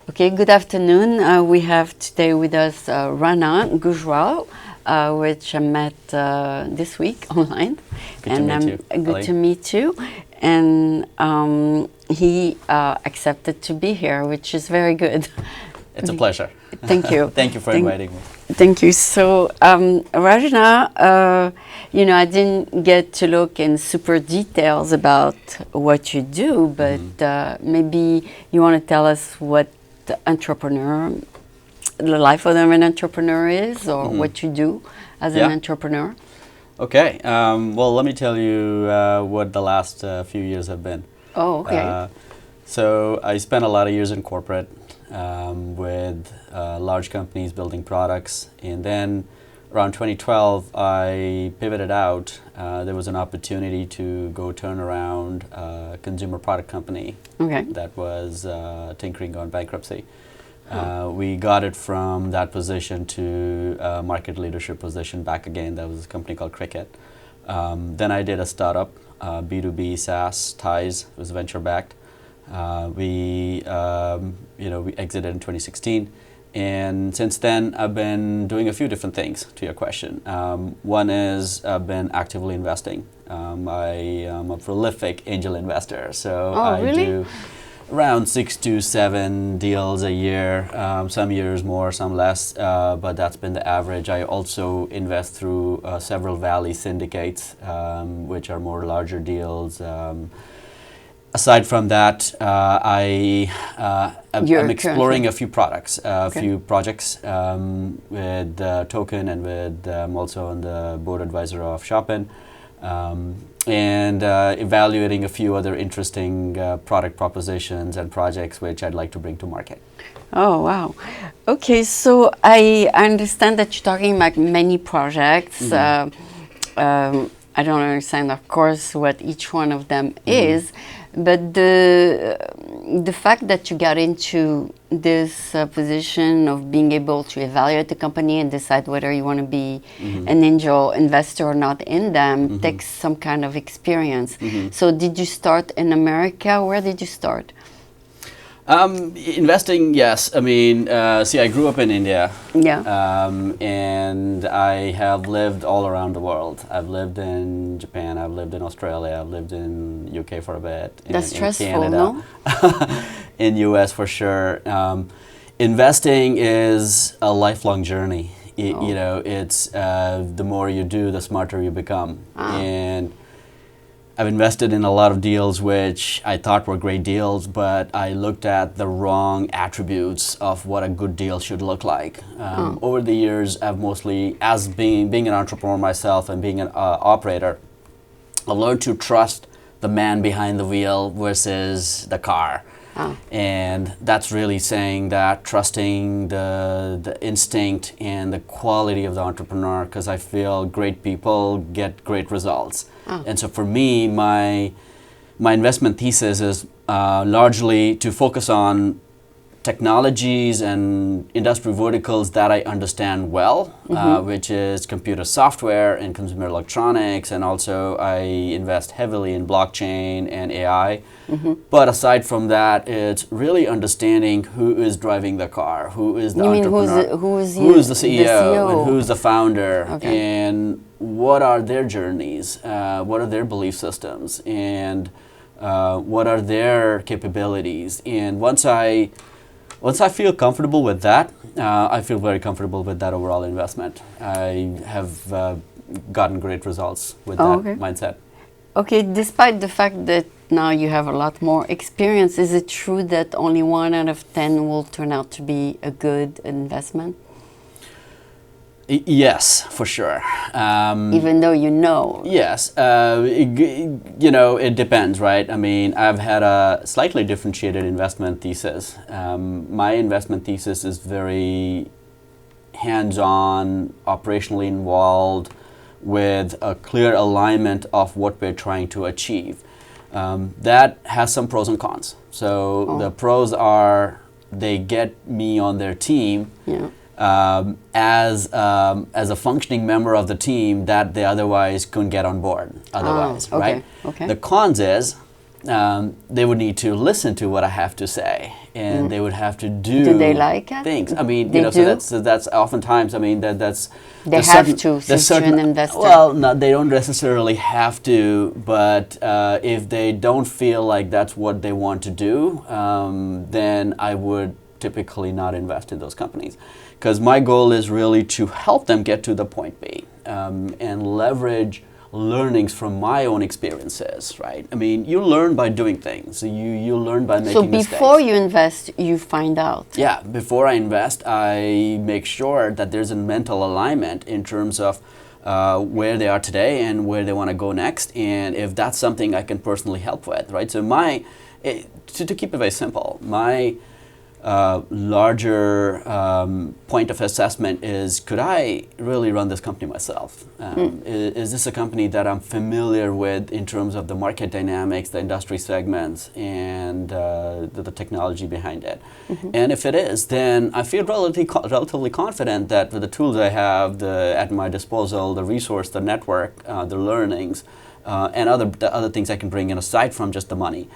Okay, good afternoon. We have today with us Rana Gujral, which I met this week online. Good to meet you. Good to meet you. And he accepted to be here, which is very good. It's a pleasure. Thank you. Thank you for inviting me. Thank you. So, Rajna, I didn't get to look in super details about what you do, but maybe you want to tell us what the life of an entrepreneur is, or what you do as an entrepreneur. Okay. Well, let me tell you what the last few years have been. Oh, okay. So I spent a lot of years in corporate with large companies building products, and then around 2012 I pivoted out. There was an opportunity to go turn around a consumer product company that was tinkering on bankruptcy. We got it from that position to a market leadership position back again. That was a company called Cricket. Then I did a startup, B2B SaaS, Ties. It was venture backed. We exited in 2016, and since then I've been doing a few different things. To your question, one is I've been actively investing. I am a prolific angel investor, so I do around 6 to 7 deals a year. Some years more, some less, but that's been the average. I also invest through several Valley syndicates, which are more larger deals. Aside from that, I'm exploring a few projects with Token, and with I'm also on the board advisor of Shopin, and evaluating a few other interesting product propositions and projects which I'd like to bring to market. Oh, wow. Okay, so I understand that you're talking about many projects. I don't understand, of course, what each one of them is, but the fact that you got into this position of being able to evaluate the company and decide whether you want to be an angel investor or not in them takes some kind of experience. So did you start in America? Where did you start? Investing, yes. I mean, I grew up in India. Yeah. And I have lived all around the world. I've lived in Japan, I've lived in Australia, I've lived in UK for a bit. That's stressful, in Canada, no? in US for sure. Investing is a lifelong journey. It's the more you do, the smarter you become. And I've invested in a lot of deals which I thought were great deals, but I looked at the wrong attributes of what a good deal should look like. Over the years, I've mostly, as being an entrepreneur myself and being an operator, I've learned to trust the man behind the wheel versus the car. And that's really saying that trusting the instinct and the quality of the entrepreneur, because I feel great people get great results. And so for me, my investment thesis is largely to focus on technologies and industry verticals that I understand well, which is computer software and consumer electronics, and also I invest heavily in blockchain and AI. But aside from that, it's really understanding who is driving the car, who is the entrepreneur, who is the CEO, and who's the founder, and what are their journeys, what are their belief systems, and what are their capabilities. And once I feel comfortable with that, I feel very comfortable with that overall investment. I have gotten great results with that mindset. Okay, despite the fact that now you have a lot more experience, is it true that only 1 out of 10 will turn out to be a good investment? Yes, for sure. Even though you know. Yes. It depends, right? I mean, I've had a slightly differentiated investment thesis. My investment thesis is very hands-on, operationally involved, with a clear alignment of what we're trying to achieve. That has some pros and cons. So the pros are they get me on their team. As a functioning member of the team that they otherwise couldn't get on board otherwise, right? The cons is they would need to listen to what I have to say, and they would have to do. Do they like it? Things? I mean, They do? so that's oftentimes. I mean, that's They there's have certain- to, there's since you're certain- an investor. Well, no, they don't necessarily have to, but if they don't feel like that's what they want to do, then I would typically not invest in those companies, because my goal is really to help them get to the point B and leverage learnings from my own experiences, right? I mean, you learn by doing things. You learn by making So mistakes. before you invest, you find out. Yeah, before I invest, I make sure that there's a mental alignment in terms of where they are today and where they want to go next, and if that's something I can personally help with, right? So to keep it very simple, my larger point of assessment is, could I really run this company myself? Is this a company that I'm familiar with in terms of the market dynamics, the industry segments, and the technology behind it? And if it is, then I feel relatively confident that with the tools I have at my disposal, the resource, the network, the learnings, and the other things I can bring in aside from just the money,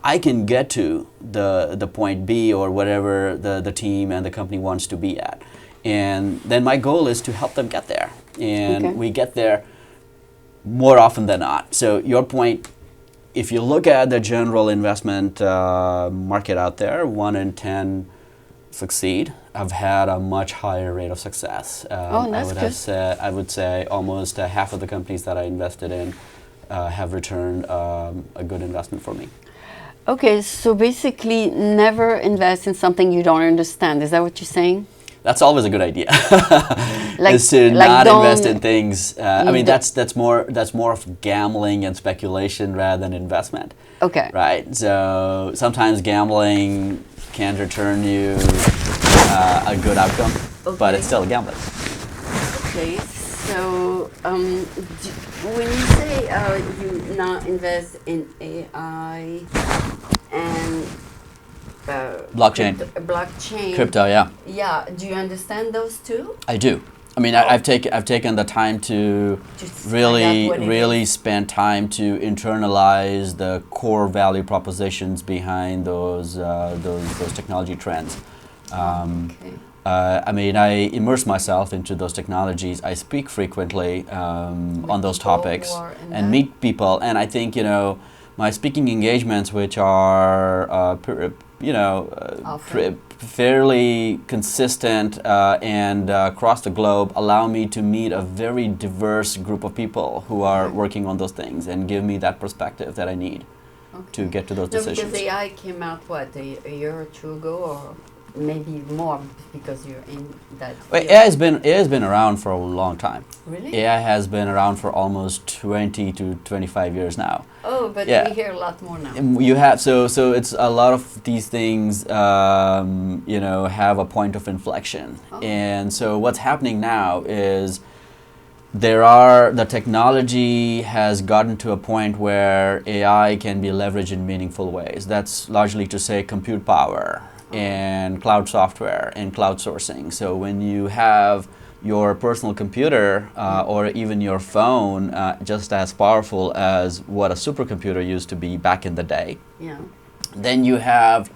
I can get to the point B or whatever the team and the company wants to be at. And then my goal is to help them get there. And we get there more often than not. So your point, if you look at the general investment market out there, 1 in 10 succeed. I've had a much higher rate of success. I would say almost half of the companies that I invested in have returned a good investment for me. Okay, so basically never invest in something you don't understand. Is that what you're saying? That's always a good idea. Is to not invest in things. I mean, that's more of gambling and speculation rather than investment. Okay. Right. So sometimes gambling can return you a good outcome, but it's still gambling. Okay. So when you say you not invest in AI and blockchain, crypto, yeah. Yeah. Do you understand those two? I do. I mean, I've taken the time to really spend time to internalize the core value propositions behind those technology trends. I mean, I immerse myself into those technologies. I speak frequently on those topics and meet people. And I think, my speaking engagements, which are, fairly consistent and across the globe, allow me to meet a very diverse group of people who are working on those things and give me that perspective that I need to get to those decisions. Because AI came out, a year or two ago, or maybe more, because you're in that field. Well, AI has been around for a long time. Really? AI has been around for almost 20 to 25 years now. Oh, but we hear a lot more now. You have so it's a lot of these things have a point of inflection. And so what's happening now is the technology has gotten to a point where AI can be leveraged in meaningful ways. That's largely to say compute power and cloud software and cloud sourcing. So when you have your personal computer or even your phone just as powerful as what a supercomputer used to be back in the day, then you have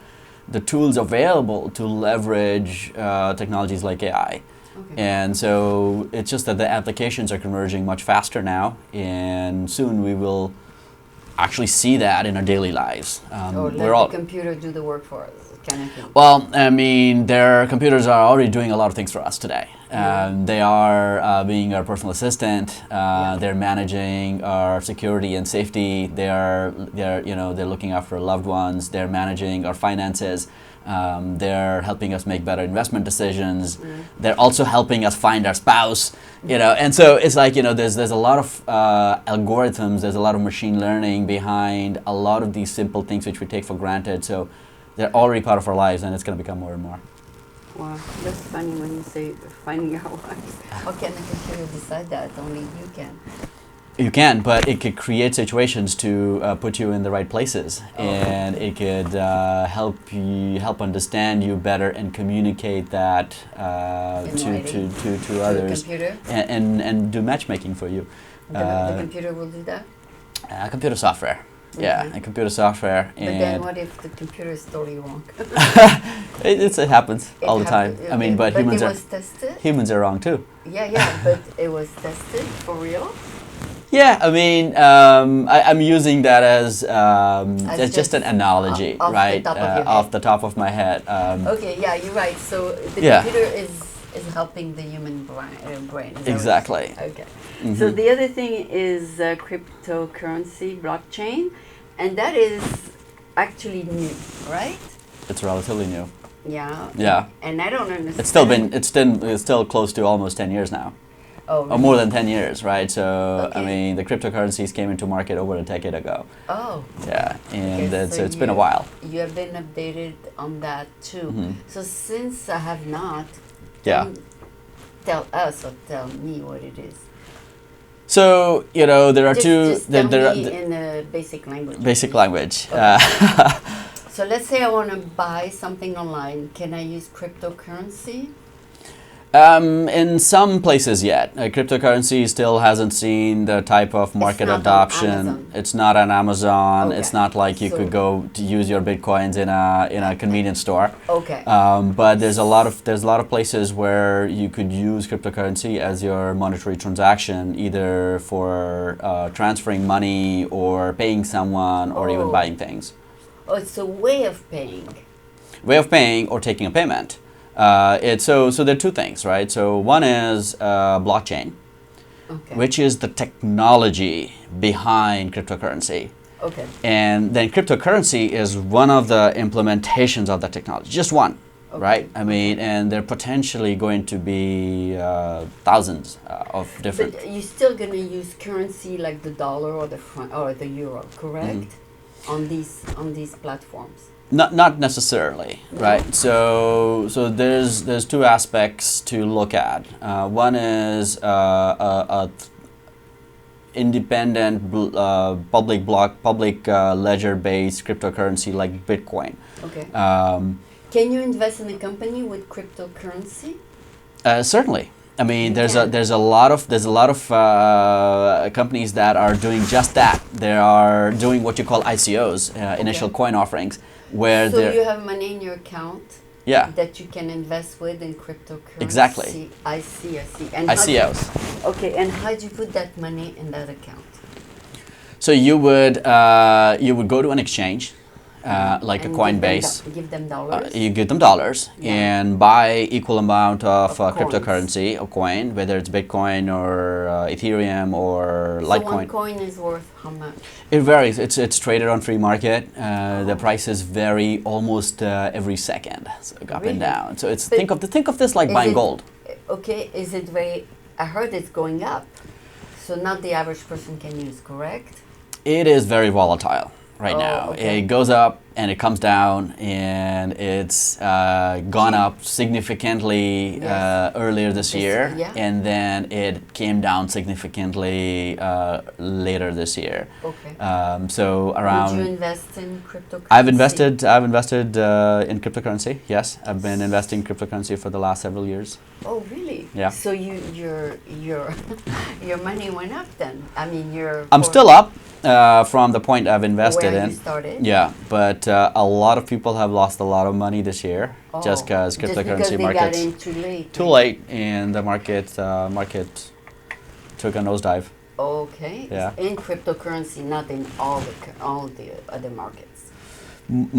the tools available to leverage technologies like AI. And so it's just that the applications are converging much faster now, and soon we will actually see that in our daily lives. Let the computer do the work for us. Well, I mean, their computers are already doing a lot of things for us today. They are being our personal assistant. They're managing our security and safety. They're looking after our loved ones. They're managing our finances. They're helping us make better investment decisions. They're also helping us find our spouse. And so it's like there's a lot of algorithms. There's a lot of machine learning behind a lot of these simple things which we take for granted. So they're already part of our lives, and it's going to become more and more. Wow, that's funny when you say finding our lives. How can the computer decide that? Only you can. You can, but it could create situations to put you in the right places, and it could help understand you better and communicate that to others, and do matchmaking for you. The computer will do that? Computer software. Yeah, Okay. and computer software. But then And what if the computer is totally wrong? it happens all the time. It I mean, but it was tested? humans are wrong too. Yeah, but it was tested for real? Yeah, I mean, I'm using that as it's just an analogy, off the right? top of your head. Off the top of my head. Okay, yeah, you're right. So the Yeah. computer is helping the human brain. Is that what Exactly. you're saying? Okay. So the other thing is cryptocurrency, blockchain, and that is actually new, right? It's relatively new. Yeah. Yeah. And I don't understand. It's still close to almost 10 years now. Oh, Or more than 10 years, right? So, Okay. I mean, the cryptocurrencies came into market over a decade ago. Oh. Yeah, and Okay, so it's been a while. You have been updated on that too. So since I have not, Yeah. tell us or tell me what it is. So, there are Just tell there me are in a basic language. basic please. language. So let's say I want to buy something online. Can I use cryptocurrency? In some places yet. Cryptocurrency still hasn't seen the type of market not on adoption. Amazon. It's not on Amazon. Okay. It's not like you So- could go to use your bitcoins in a convenience store. Okay. But there's a lot of places where you could use cryptocurrency as your monetary transaction, either for transferring money or paying someone or even Oh. buying things. Oh, it's a way of paying. Way of paying or taking a payment. So there are two things, right? So one is blockchain, Okay. which is the technology behind cryptocurrency. Okay. And then cryptocurrency is one of the implementations of that technology, just one, Okay. right? I mean, and there are potentially going to be thousands of different. But you're still gonna use currency like the dollar or the euro, correct? On these platforms. Not necessarily, right? So there's two aspects to look at. One is a independent public ledger-based cryptocurrency like Bitcoin. Okay. Um, Can you invest in a company with cryptocurrency? Certainly. I mean, You can. there's a lot of companies that are doing just that. They are doing what you call ICOs, initial coin offerings, where So they're you have money in your account yeah. that you can invest with in cryptocurrency. Exactly. I see. And ICOs. Okay, and how do you put that money in that account? So you would go to an exchange, like And a Coinbase. give them dollars. You give them dollars Yeah. and buy equal amount of Of coins. cryptocurrency or coin, whether it's Bitcoin or Ethereum or So Litecoin. one coin is worth how much? It varies. It's traded on free market. The prices vary almost every second, so up Really? and down. So it's But think of this like is buying it- gold. Okay, is it very? I heard it's going up, so not the average person can use, correct? It is very volatile right Oh, now. okay. It goes up and it comes down, and it's gone up significantly Yes. earlier this year, yeah. and then it came down significantly later this year. Okay. So Would you around. invest in cryptocurrency? I've invested in cryptocurrency. Yes, I've been investing in cryptocurrency for the last several years. Oh, really? Yeah. So your your money went up then? I mean, I'm still up from the point I've invested where in. you started? Yeah, but a lot of people have lost a lot of money this year just because because cryptocurrency they markets got in too late. too late, and the market took a nosedive. Okay. Yeah. In cryptocurrency, not in all the other markets.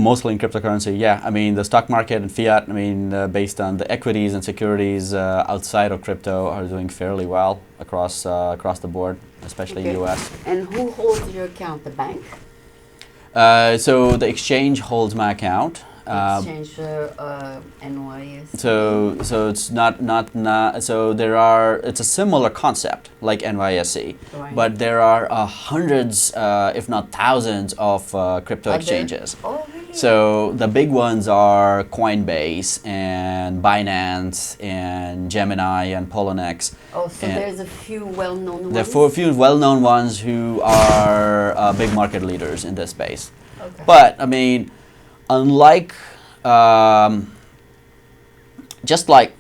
Mostly in cryptocurrency, yeah. I mean, the stock market and fiat, I mean, based on the equities and securities outside of crypto are doing fairly well across the board, especially Okay. U.S. And who holds your account? The bank? So the exchange holds my account. Exchange NYS. So it's not so it's a similar concept like NYSE, Right. but there are hundreds, if not thousands, of crypto Other- exchanges. Oh, really? So the big ones are Coinbase and Binance and Gemini and Poloniex. Oh, so and there's a few well-known ones. There are a few well-known ones who are big market leaders in this space. Okay. But I mean, unlike, just like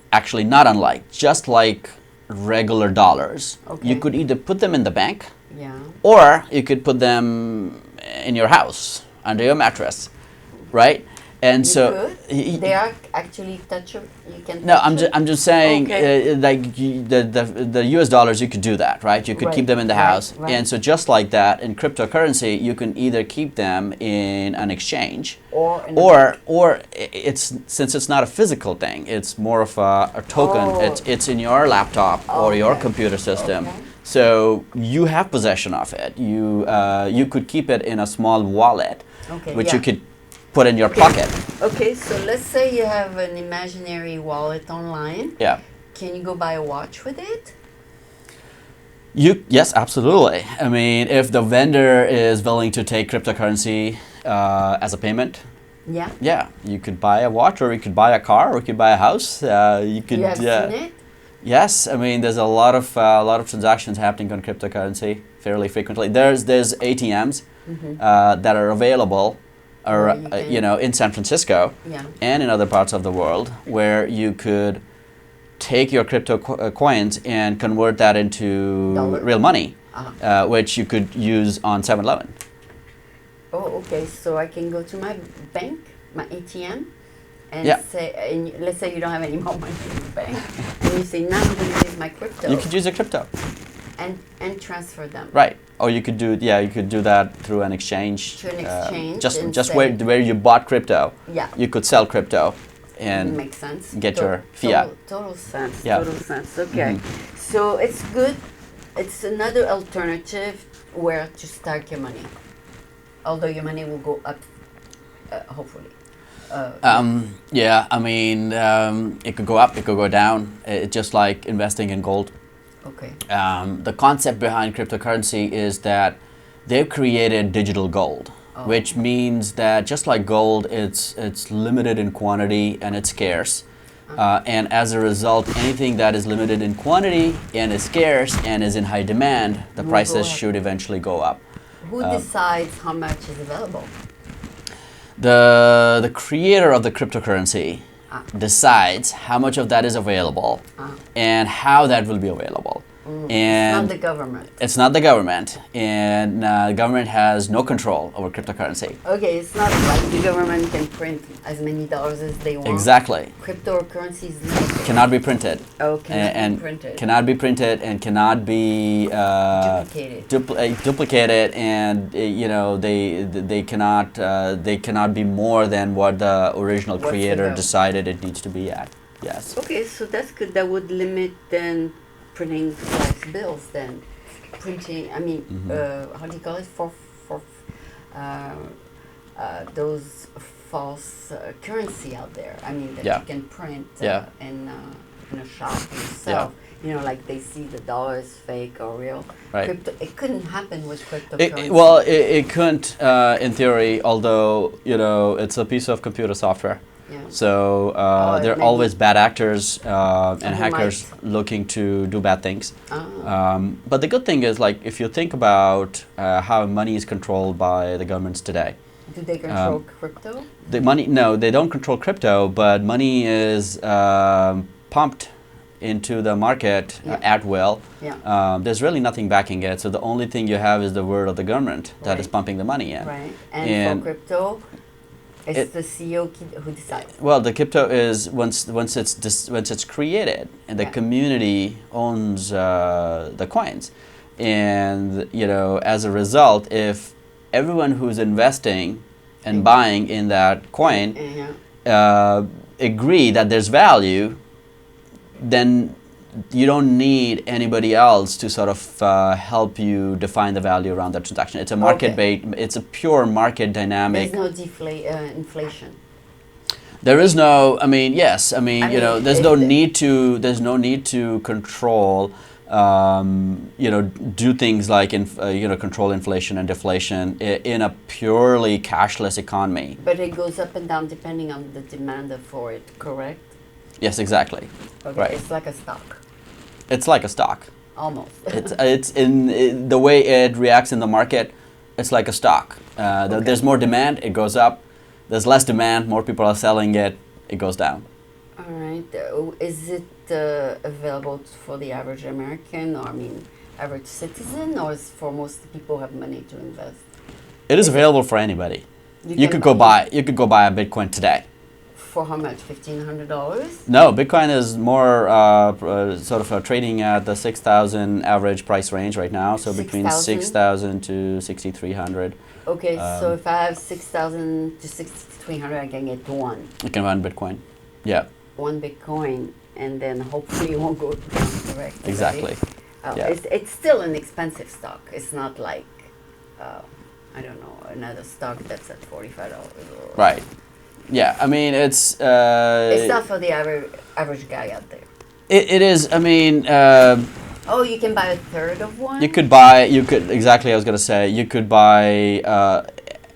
regular dollars, Okay. you could either put them in the bank Yeah. or you could put them in your house under your mattress, right? And You so could? They are actually touchable. You can. no, touch I'm it? just saying, Okay. the US dollars, you could do that, right? You could keep Right, them in the right, house, right. and so just like that in cryptocurrency, you can either keep them in an exchange, Or in a or it's since it's not a physical thing, it's more of a token. Oh. It's in your laptop or your Okay. computer system. Okay. So you have possession of it. You could keep it in a small wallet, Okay, which yeah. you could put in your pocket. Okay, so let's say you have an imaginary wallet online. Yeah. Can you go buy a watch with it? Yes, absolutely. I mean, if the vendor is willing to take cryptocurrency as a payment, Yeah. yeah, you could buy a watch, or you could buy a car, or you could buy a house. You could. You have seen it? Yes, I mean, there's a lot of transactions happening on cryptocurrency fairly frequently. There's ATMs that are available, or Where you can- in San Francisco Yeah. and in other parts of the world, where you could take your crypto coins and convert that into Dollar? real money, Uh-huh. which you could use on 7-Eleven. Oh, okay. So I can go to my bank, my ATM, and Yeah. say, and let's say you don't have any more money in the bank, and you say, now I'm going to use my crypto You could use a crypto, and transfer them. right? Or you could do that through an exchange. To an exchange just and just say- where you bought crypto, Yeah. you could sell crypto, and Makes sense. get your fiat. Total sense. Yeah. Total sense. Okay. So it's good. It's another alternative where to start your money. Although your money will go up, hopefully. Yeah, I mean, it could go up, it could go down. It's just like investing in gold. Okay. The concept behind cryptocurrency is that they've created digital gold, which means that just like gold, it's limited in quantity and it's scarce. And as a result, anything that is limited in quantity and is scarce and is in high demand, the Will prices go up. should eventually go up. Who decides how much is available? The creator of the cryptocurrency decides how much of that is available and how that will be available. It's And not the government. it's not the government, and the government has no control over cryptocurrency. Okay, it's not like the government can print as many dollars as they want. Exactly. Cryptocurrency is limited. Cannot be printed. Oh, cannot be and printed. cannot be printed and cannot be Duplicated. duplicated, and they cannot be more than what the original What's creator available. decided it needs to be at. Yes. Okay, so that's good. That would limit then printing false bills. Then printing. I mean, how do you call it? For those false currency out there. I mean, that Yeah. you can print Yeah. in a shop yourself. You know, like they see the dollar is fake or real. Right. It couldn't happen with cryptocurrency. It couldn't, in theory, although it's a piece of computer software. Yeah. So there are maybe- always bad actors and who hackers looking to do bad things. Ah. But the good thing is, like, if you think about how money is controlled by the governments today, Do they control crypto? the money, no, they don't control crypto, but money is pumped into the market at will. Yeah. There's really nothing backing it, so the only thing you have is the word of the government that is Right. pumping the money in. Right. And And for crypto, it's it- the CEO who decides. Well, the crypto is once it's created, and the Yeah. community owns the coins, and as a result, if everyone who's investing and buying in that coin Yeah. agree that there's value, then you don't need anybody else to sort of help you define the value around that transaction. It's a market-based. It's a pure market dynamic. There's no inflation. There is no. I mean, yes. I mean, there's no if- need to. There's no need to control. Do things like control inflation and deflation in a purely cashless economy. But it goes up and down depending on the demand for it, correct? Yes, exactly. Okay. Right. It's like a stock, It's like a stock. almost. It's in the way it reacts in the market. It's like a stock. There's more demand, it goes up. There's less demand, more people are selling it, it goes down. All right. Is it available for the average American, or average citizen, or is for most people who have money to invest? It is available for anybody. You could go buy a Bitcoin today. For how much? $1,500? No, Bitcoin is more sort of trading at the 6,000 average price range right now. So between 6,000 to 6,300. Okay, so if I have 6,000 to 6,300, I can get one. You can run Bitcoin. Yeah. One Bitcoin, and then hopefully it won't go down directly. Exactly. Right? Yeah. It's still an expensive stock. It's not like, I don't know, another stock that's at $45. Right. Yeah, I mean, it's not for the average guy out there. It is, I mean... oh, you can buy a third of one? Exactly, I was going to say, you could buy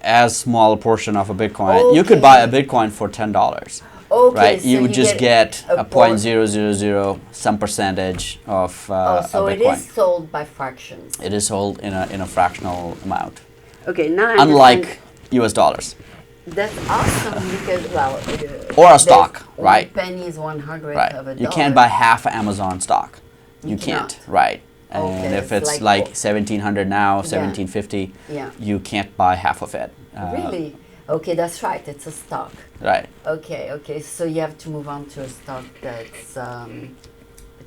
as small a portion of a Bitcoin. Okay. You could buy a Bitcoin for $10. Okay, right? So you would just get a 0.000 some percentage of so a Bitcoin. It is sold by fractions. It is sold in a fractional amount. Okay, now unlike US dollars. That's awesome because, well... or a stock, right? Penny is 1/100 right. of a dollar. You can't buy half an Amazon stock. You cannot. can't, right? Okay, and if it's like 1,700 now, 1,750, yeah. You can't buy half of it. Really? Okay, that's right. It's a stock. Right. Okay. So you have to move on to a stock that's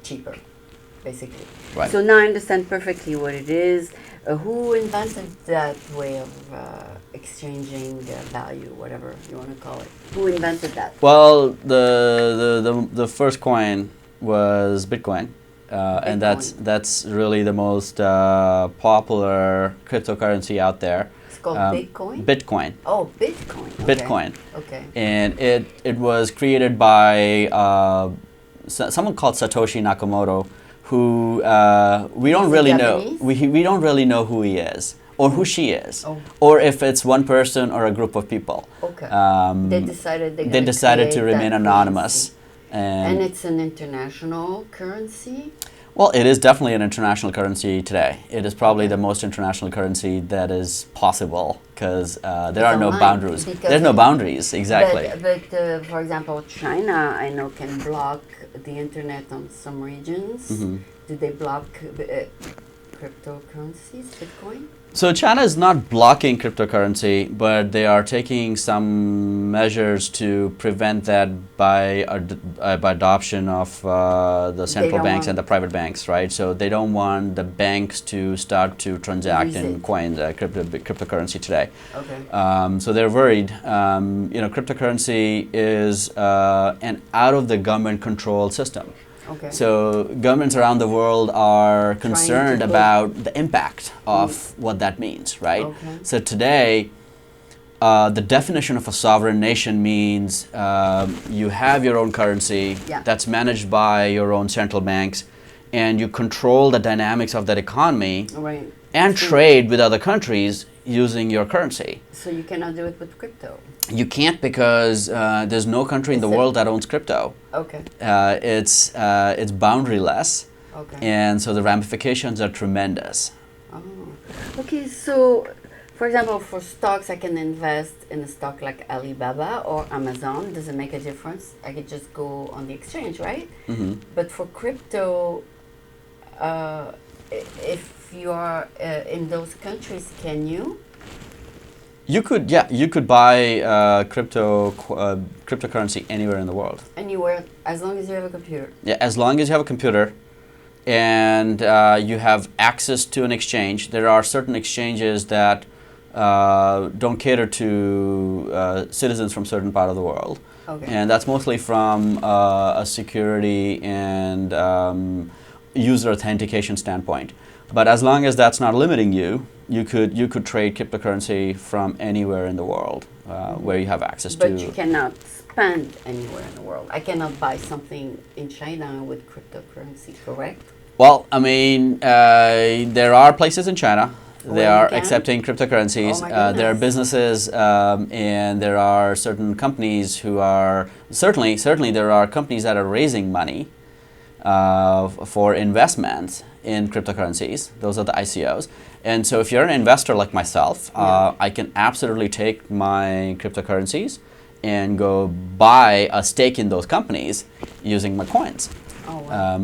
cheaper, basically. Right. So now I understand perfectly what it is. Who invented that way of exchanging value, whatever you want to call it? Who invented that? Well, the first coin was Bitcoin. And that's really the most popular cryptocurrency out there. It's called Bitcoin? Bitcoin. Oh, Bitcoin. Okay. Bitcoin. Okay. And it was created by someone called Satoshi Nakamoto, who we don't really know. We don't really know who he is or who she is, or if it's one person or a group of people. Okay. They decided to remain anonymous. And it's an international currency? Well, it is definitely an international currency today. It is probably the most international currency that is possible because there are no boundaries. There's no boundaries, exactly. But for example, China, I know, can block the internet on some regions. Mm-hmm. Do they block cryptocurrencies, Bitcoin? So China is not blocking cryptocurrency, but they are taking some measures to prevent that by adoption of the central banks and the private banks, right? So they don't want the banks to start to transact in coins, cryptocurrency today. Okay. So they're worried. Cryptocurrency is an out-of-the-government control system. Okay. So governments around the world are concerned about the impact of what that means, right? Okay. So today, the definition of a sovereign nation means you have your own currency that's managed by your own central banks, and you control the dynamics of that economy and trade with other countries using your currency. So you cannot do it with crypto? You can't because there's no country in the world that owns crypto. Okay. It's boundaryless. Okay. And so the ramifications are tremendous. Oh. Okay, so for example, for stocks, I can invest in a stock like Alibaba or Amazon. Does it make a difference? I could just go on the exchange, right? Mm-hmm. But for crypto, if you are in those countries, can you? You could buy cryptocurrency anywhere in the world. Anywhere, as long as you have a computer. Yeah, as long as you have a computer and you have access to an exchange. There are certain exchanges that don't cater to citizens from certain part of the world. Okay. And that's mostly from a security and user authentication standpoint. But as long as that's not limiting you, you could trade cryptocurrency from anywhere in the world where you have access to. But you cannot spend anywhere in the world. I cannot buy something in China with cryptocurrency, correct? Well, I mean, there are places in China. They are accepting cryptocurrencies. Oh there are businesses and there are certain companies who are certainly there are companies that are raising money for investments in cryptocurrencies. Those are the ICOs. And so if you're an investor like myself, I can absolutely take my cryptocurrencies and go buy a stake in those companies using my coins. Oh, wow.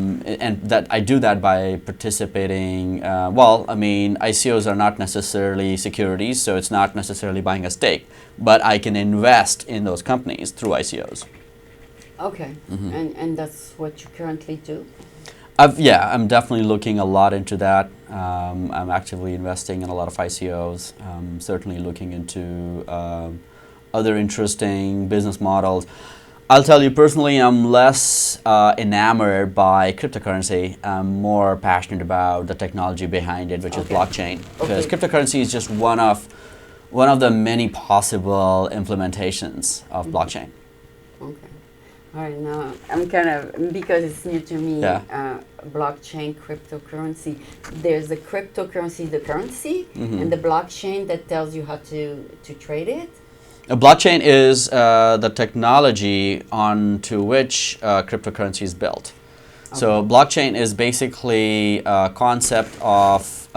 And that I do that by participating. Well, I mean, ICOs are not necessarily securities, so it's not necessarily buying a stake, but I can invest in those companies through ICOs. Okay, and that's what you currently do? Yeah, I'm definitely looking a lot into that. I'm actively investing in a lot of ICOs. Certainly looking into other interesting business models. I'll tell you personally, I'm less enamored by cryptocurrency. I'm more passionate about the technology behind it, which is blockchain. Because cryptocurrency is just one of the many possible implementations of blockchain. Okay. All right, now I'm kind of, because it's new to me, blockchain, cryptocurrency. There's the cryptocurrency, the currency, and the blockchain that tells you how to trade it. A blockchain is the technology onto which cryptocurrency is built. Okay. So blockchain is basically a concept of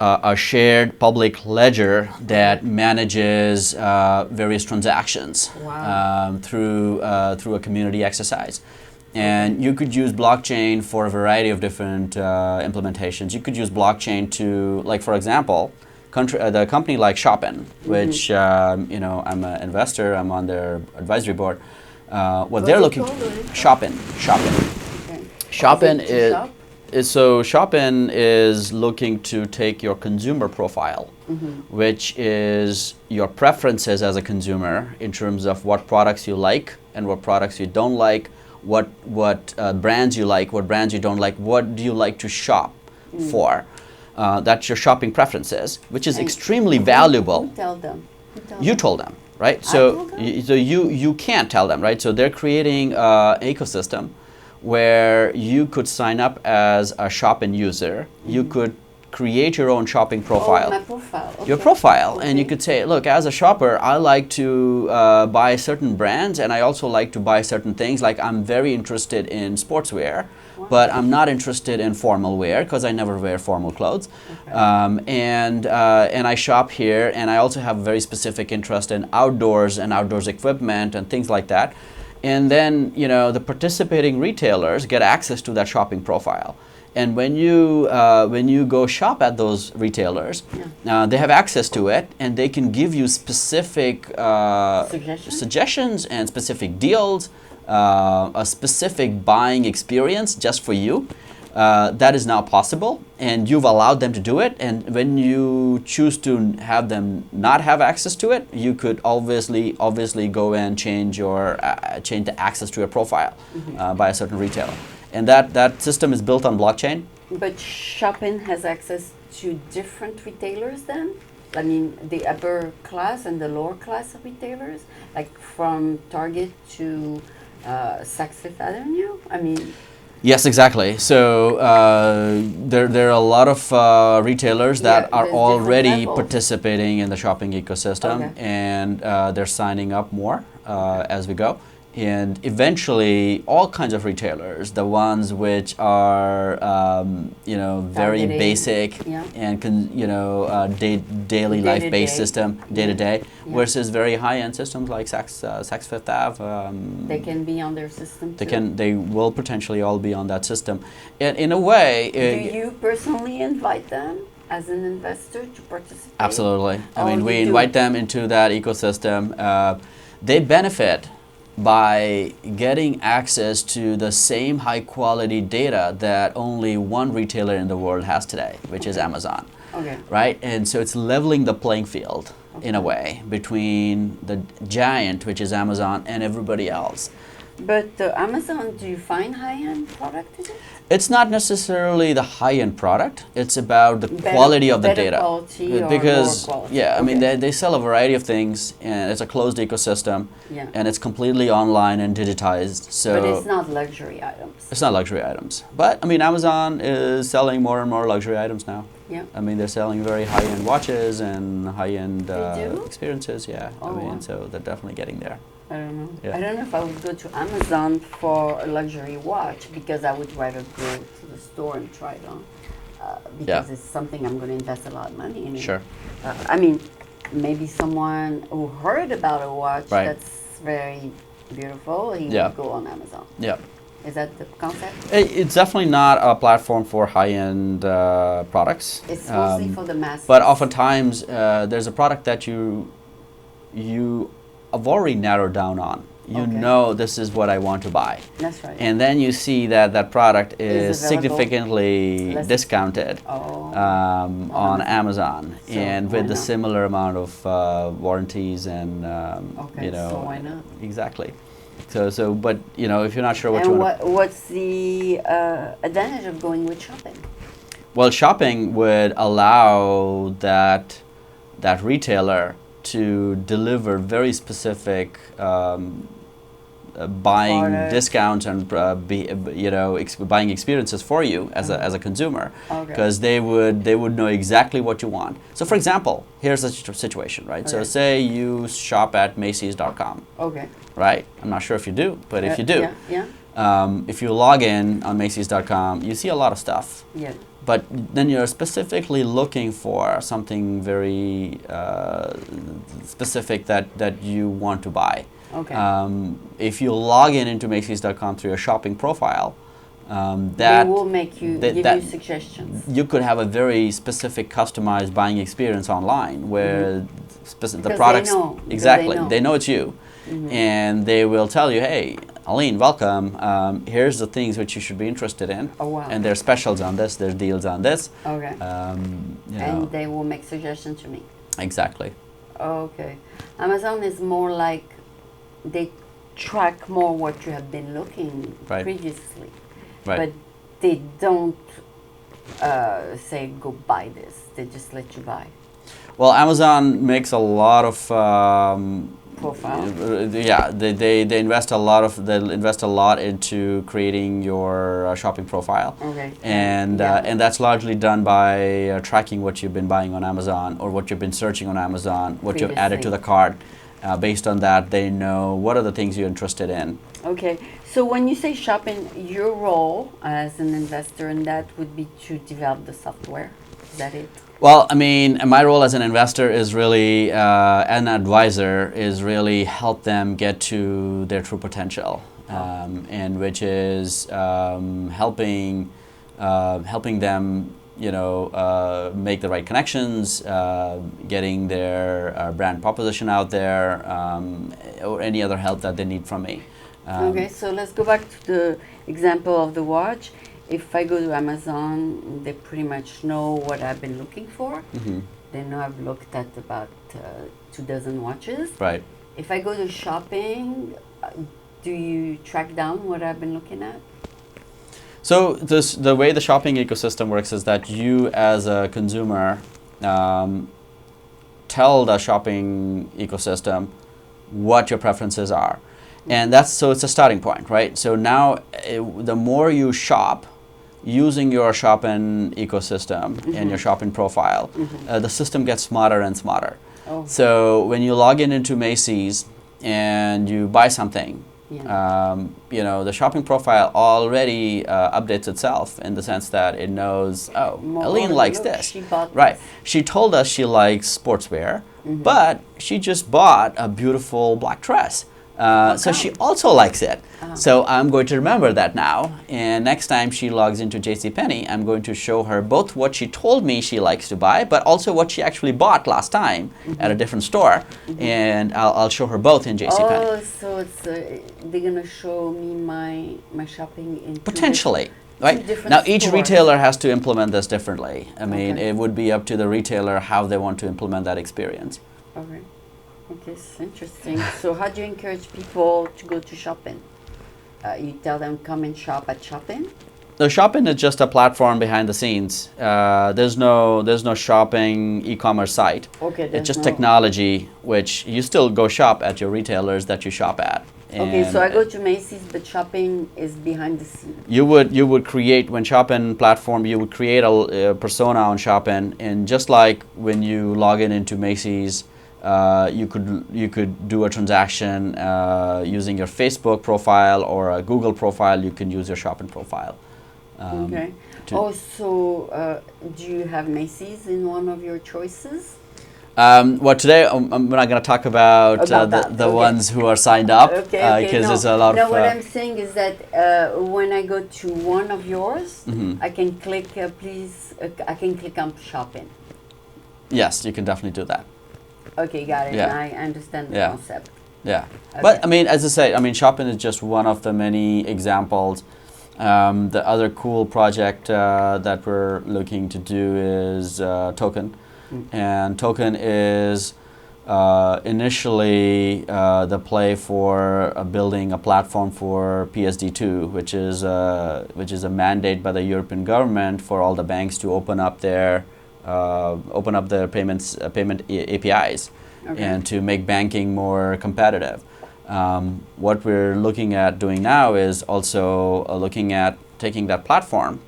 a shared public ledger that manages various transactions through a community exercise. And you could use blockchain for a variety of different implementations. You could use blockchain to, like, for example, the company like Shopin, which I'm an investor. I'm on their advisory board. What they're looking for, Shopin. Okay. Shopin Shopin is looking to take your consumer profile, which is your preferences as a consumer in terms of what products you like and what products you don't like, what brands you like, what brands you don't like, what do you like to shop for. That's your shopping preferences, which is extremely valuable. Who tell them? You told them, right? So you can't tell them, right? So they're creating an ecosystem where you could sign up as a Shopin user. You could create your own shopping profile. Oh, my profile. Okay. Your profile. And you could say, look, as a shopper, I like to buy certain brands, and I also like to buy certain things. Like, I'm very interested in sportswear, but I'm not interested in formal wear because I never wear formal clothes. Okay. And I shop here, and I also have a very specific interest in outdoors and outdoors equipment and things like that. And then, the participating retailers get access to that shopping profile. And when you go shop at those retailers, they have access to it, and they can give you specific suggestions and specific deals, a specific buying experience just for you. That is now possible, and you've allowed them to do it. And when you choose to have them not have access to it, you could obviously go and change the access to your profile by a certain retailer. And that system is built on blockchain. But Shopin has access to different retailers then? I mean, the upper class and the lower class of retailers, like from Target to Saks Fifth Avenue? I mean... Yes, exactly. So there are a lot of retailers that are already participating in the shopping ecosystem, and they're signing up more as we go. And eventually, all kinds of retailers, the ones which are very basic and daily life based system, day to day, versus very high end systems like Saks Fifth Ave. They can be on their system too. They will potentially all be on that system. And in a way, do you personally invite them as an investor to participate? Absolutely. I mean, we invite them into that ecosystem. They benefit by getting access to the same high quality data that only one retailer in the world has today, which is Amazon. Right? And so it's leveling the playing field in a way between the giant, which is Amazon, and everybody else. But Amazon, do you find high-end product in it? It's not necessarily the high-end product. It's about the quality of the data. Quality because or more quality. I mean, they sell a variety of things, and it's a closed ecosystem, and it's completely online and digitized. So but it's not luxury items. It's not luxury items. But I mean, Amazon is selling more and more luxury items now. Yeah. I mean, they're selling very high-end watches and high-end experiences. Yeah. Oh, I mean, so they're definitely getting there. I don't know. Yeah. I don't know if I would go to Amazon for a luxury watch, because I would rather go to the store and try it on, because it's something I'm going to invest a lot of money in. Sure. I mean, maybe someone who heard about a watch Right. that's very beautiful, he Yeah. would go on Amazon. Yeah. Is that the concept? It's definitely not a platform for high-end products. It's mostly for the masses. But oftentimes, there's a product that you have already narrowed down on. You Okay. know this is what I want to buy. That's right. And then you see that that product is Is available significantly less- discounted Oh. on Amazon, So and why with the not? similar amount of warranties and Okay, you know, so why not? exactly. So, but you know, if you're not sure what you And want, what's the advantage of going with shopping? well, shopping would allow that retailer to deliver very specific buying Product. discounts and buying experiences for you as a consumer, Okay. because they would know exactly what you want. So, for example, here's a situation, right? So, Okay. say you shop at Macy's.com, Okay. right? I'm not sure if you do, but if you do, Yeah. if you log in on Macy's.com, you see a lot of stuff. Yeah. But then you're specifically looking for something very specific that you want to buy. Okay. If you log in into Macy's.com through your shopping profile, They that will make you that- give that- you suggestions. you could have a very specific customized buying experience online where the Because products they know, because exactly they know. it's you, and they will tell you, hey, Aline, welcome. Here's the things which you should be interested in, Oh, wow. and there's specials on this, there's deals on this. Okay. You know, And they will make suggestions to me. exactly. Okay. Amazon is more like they track more what you have been looking Right. previously. Right. But they don't say go buy this. They just let you buy. Well, Amazon makes a lot of Profile. yeah, they invest a lot into creating your shopping profile. Okay. And Yeah. and that's largely done by tracking what you've been buying on Amazon or what you've been searching on Amazon, what you've added to Previously. the cart. Based on that, they know what are the things you're interested in. Okay. So when you say shopping, your role as an investor in that would be to develop the software. Is that it? Well, I mean, my role as an investor is really, an advisor, is really help them get to their true potential, and which is helping them, make the right connections, getting their brand proposition out there, or any other help that they need from me. Okay, so let's go back to the example of the watch. If I go to Amazon, they pretty much know what I've been looking for. Mhm. They know I've looked at about 2 dozen watches. Right. If I go to shopping, do you track down what I've been looking at? So the way the shopping ecosystem works is that you, as a consumer, tell the shopping ecosystem what your preferences are, and so it's a starting point, right? So now, the more you shop using your shopping ecosystem and your shopping profile, the system gets smarter and smarter. Oh, So when you log in into Macy's and you buy something, yeah. the shopping profile already updates itself in the sense that it knows, oh, More Aline on likes look, this. she bought Right. this. She told us she likes sportswear, but she just bought a beautiful black dress. So she also likes it. So I'm going to remember that now. And next time she logs into JCPenney, I'm going to show her both what she told me she likes to buy, but also what she actually bought last time at a different store. And I'll show her both in JCPenney. Oh, so it's they're gonna show me my shopping in Potentially. two Right? different Now, each stores. retailer has to implement this differently. I mean, Okay. it would be up to the retailer how they want to implement that experience. Okay. Okay, it's interesting. So how do you encourage people to go to shopping? You tell them come and shop at shopping? The shopping is just a platform behind the scenes. There's no shopping e-commerce site. Okay, It's there's just no- technology, which you still go shop at your retailers that you shop at. Okay, so I And go to Macy's, but shopping is behind the scenes. you would create, when shopping platform, you would create a persona on shopping, and just like when you log in into Macy's, you could do a transaction using your Facebook profile or a Google profile. You can use your shopping profile. Okay. to- Oh, so do you have Macy's in one of your choices? Well, today we're not going to talk about the okay. ones who are signed up because there's a lot of. What I'm saying is that when I go to one of yours, I can click. I can click on shopping. Yes, you can definitely do that. Okay, got it. Yeah. Now I understand the concept. Yeah, Okay. but I mean, as I say, I mean, shopping is just one of the many examples. The other cool project that we're looking to do is Token. And Token is initially the play for building a platform for PSD2, which is a mandate by the European government for all the banks to open up their payment APIs, and to make banking more competitive. What we're looking at doing now is also looking at taking that platform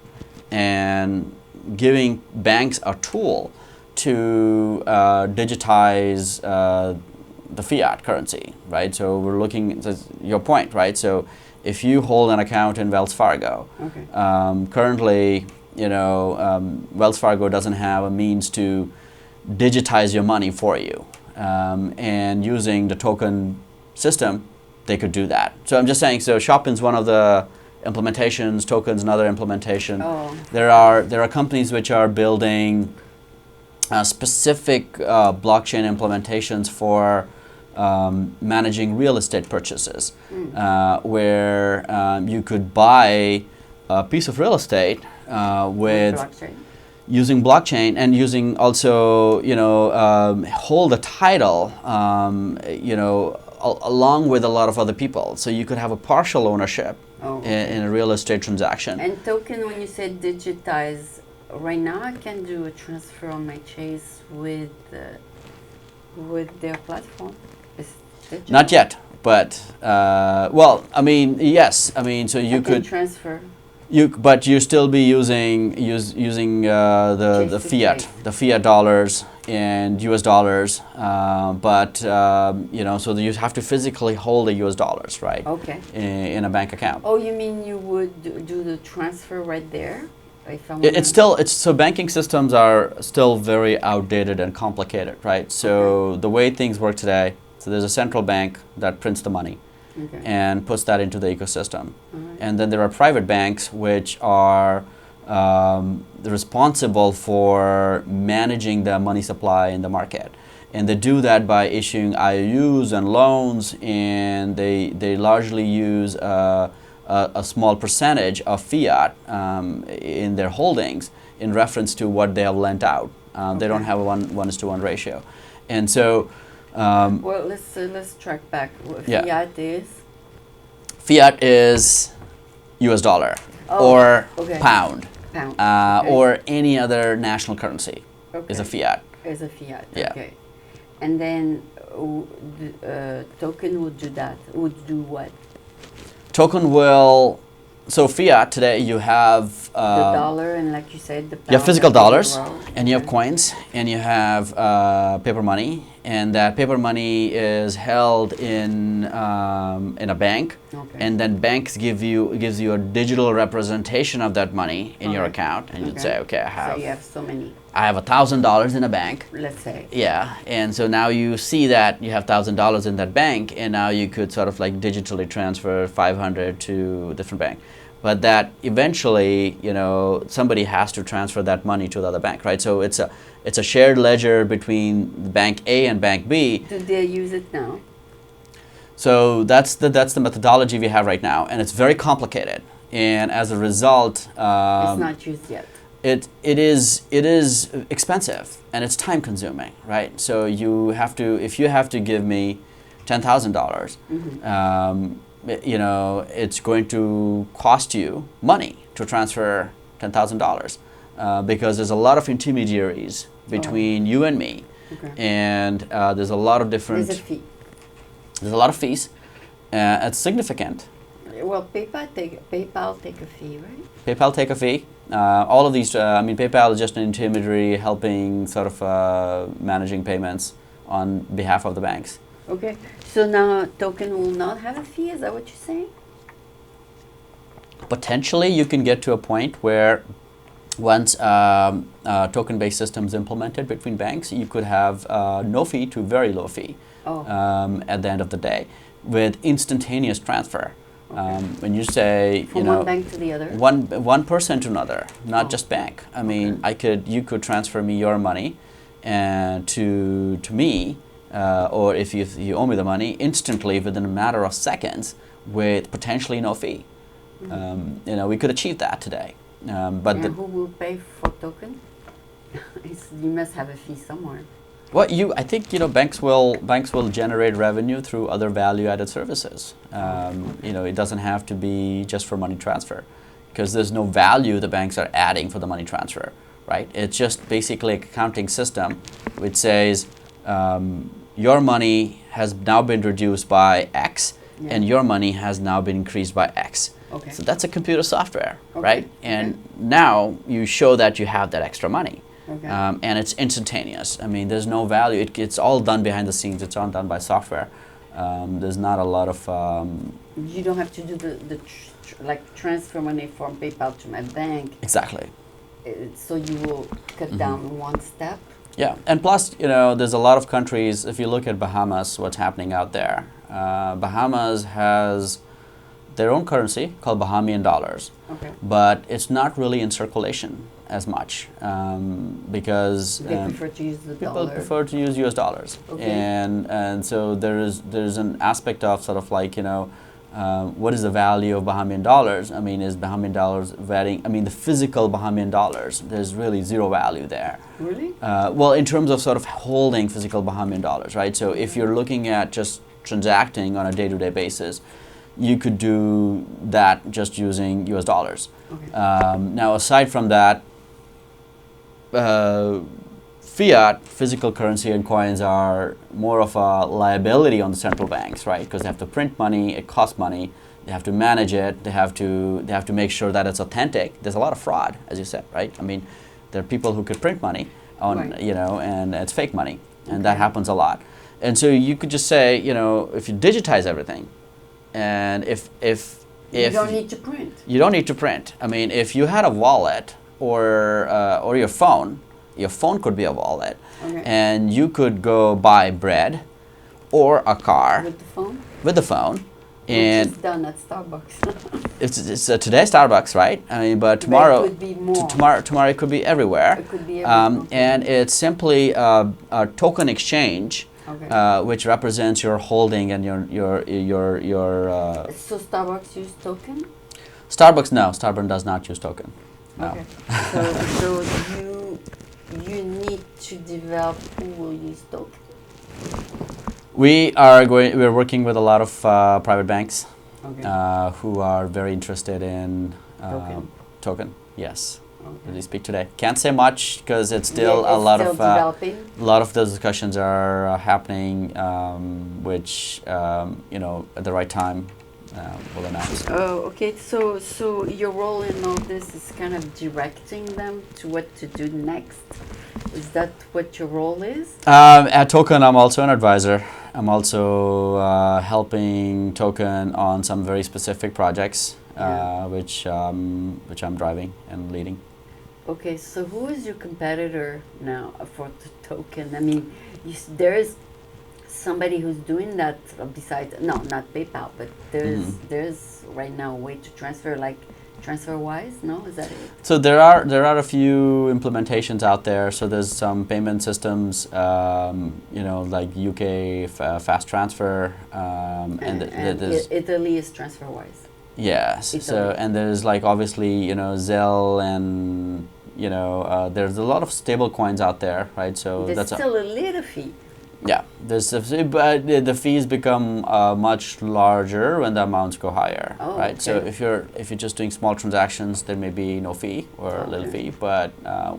and giving banks a tool to digitize the fiat currency, right? So we're looking at your point, right? So if you hold an account in Wells Fargo, currently, Wells Fargo doesn't have a means to digitize your money for you, and using the token system, they could do that. So I'm just saying. So Shopin's one of the implementations. Token's another implementation. There are companies which are building specific blockchain implementations for managing real estate purchases, where you could buy a piece of real estate with blockchain. Using blockchain and using also hold a title along with a lot of other people. So you could have a partial ownership in a real estate transaction. And Token, when you said digitize, right now I can do a transfer on my Chase with their platform. Not yet, but well, I mean, yes, I mean, so you could transfer. But you still be using the fiat dollars and US dollars, but so you have to physically hold the US dollars, right? Okay. In a bank account. Oh, you mean you would do the transfer right there? So banking systems are still very outdated and complicated, right? So the way things work today, so there's a central bank that prints the money. And puts that into the ecosystem. And then there are private banks which are responsible for managing the money supply in the market. And they do that by issuing IOUs and loans, and they largely use a small percentage of fiat in their holdings in reference to what they have lent out. They don't have a 1:1 ratio. And so well, let's track back. Fiat is US dollar or pound, or any other national currency is a fiat. Is a fiat. Yeah. Okay. And then Token would do that. Would do what? Token will. So fiat today, you have the dollar, and like you said, the pound. You have physical dollars, and you have coins, and you have paper money, and that paper money is held in a bank, and then banks gives you a digital representation of that money in your account, and you'd say, okay, So you have so many. I have $1,000 in a bank. Let's say. Yeah, and so now you see that you have $1,000 in that bank, and now you could sort of like digitally transfer 500 to a different bank. But that eventually, somebody has to transfer that money to the other bank, right? So it's a shared ledger between bank A and bank B. Do they use it now? So that's the methodology we have right now, and it's very complicated. And as a result, it's not used yet. It is expensive, and it's time consuming, right? So if you have to give me $10,000, it's going to cost you money to transfer $10,000 because there's a lot of intermediaries between you and me, and there's a lot of different. There's a fee. There's a lot of fees. It's significant. Well, PayPal take a fee, right? PayPal take a fee. All of these, PayPal is just an intermediary helping sort of managing payments on behalf of the banks. Okay, so now Token will not have a fee, is that what you're saying? Potentially, you can get to a point where once token-based systems implemented between banks, you could have no fee to very low fee at the end of the day with instantaneous transfer. When you say, from one bank to the other, one person to another, not just bank. I mean, you could transfer me your money, and to me, or if you owe me the money, instantly within a matter of seconds, with potentially no fee. We could achieve that today. But who will pay for token? You must have a fee somewhere. Well, I think banks will generate revenue through other value-added services. It doesn't have to be just for money transfer, because there's no value the banks are adding for the money transfer, right? It's just basically an accounting system which says your money has now been reduced by X, and your money has now been increased by X. Okay. So that's a computer software, right? And now you show that you have that extra money. Okay. And it's instantaneous. I mean, there's no value. It's all done behind the scenes. It's all done by software. There's not a lot of... you don't have to do the transfer money from PayPal to my bank. Exactly. So you will cut down one step. Yeah, and plus, there's a lot of countries. If you look at Bahamas, what's happening out there? Bahamas has their own currency called Bahamian dollars. Okay. But it's not really in circulation as much because they prefer to use the people dollar. Prefer to use US dollars. Okay. And so there's an aspect of sort of like, what is the value of Bahamian dollars? I mean, is Bahamian dollars varying? I mean, the physical Bahamian dollars, there's really zero value there. Really? Well, in terms of sort of holding physical Bahamian dollars, right? So if you're looking at just transacting on a day-to-day basis, you could do that just using US dollars. Okay. Now, aside from that, fiat, physical currency and coins are more of a liability on the central banks, right? Because they have to print money, it costs money, they have to manage it, they have to make sure that it's authentic. There's a lot of fraud, as you said, right? I mean, there are people who could print money on, and it's fake money, and that happens a lot. And so you could just say, if you digitize everything, and if you don't need to print. You don't need to print. I mean, if you had a wallet or your phone could be a wallet, and you could go buy bread or a car with the phone. With the phone, and it's done at Starbucks. it's today Starbucks, right? I mean, but tomorrow, it could be more. Tomorrow it could be everywhere. It could be everywhere. And it's simply a token exchange. Okay. Which represents your holding and your. So Starbucks use token? Starbucks does not use token. No. Okay. So you need to develop who will use token. We're working with a lot of private banks, who are very interested in token. Yes. As we speak today, can't say much because it's still a lot of those discussions are happening, which at the right time we'll announce. Oh, okay. So your role in all this is kind of directing them to what to do next. Is that what your role is? At Token, I'm also an advisor. I'm also helping Token on some very specific projects, which I'm driving and leading. Okay, so who is your competitor now for the token? I mean, there is somebody who's doing that besides, not PayPal, but there's right now a way to transfer, like TransferWise, no? Is that it? So there are a few implementations out there. So there's some payment systems, like UK fast transfer, and Italy is TransferWise. Yes. Italy. So and there's like obviously Zelle and there's a lot of stable coins out there, right? So there's still a little fee. Yeah, but the fees become much larger when the amounts go higher, right? Okay. So if you're just doing small transactions, there may be no fee or a little fee. But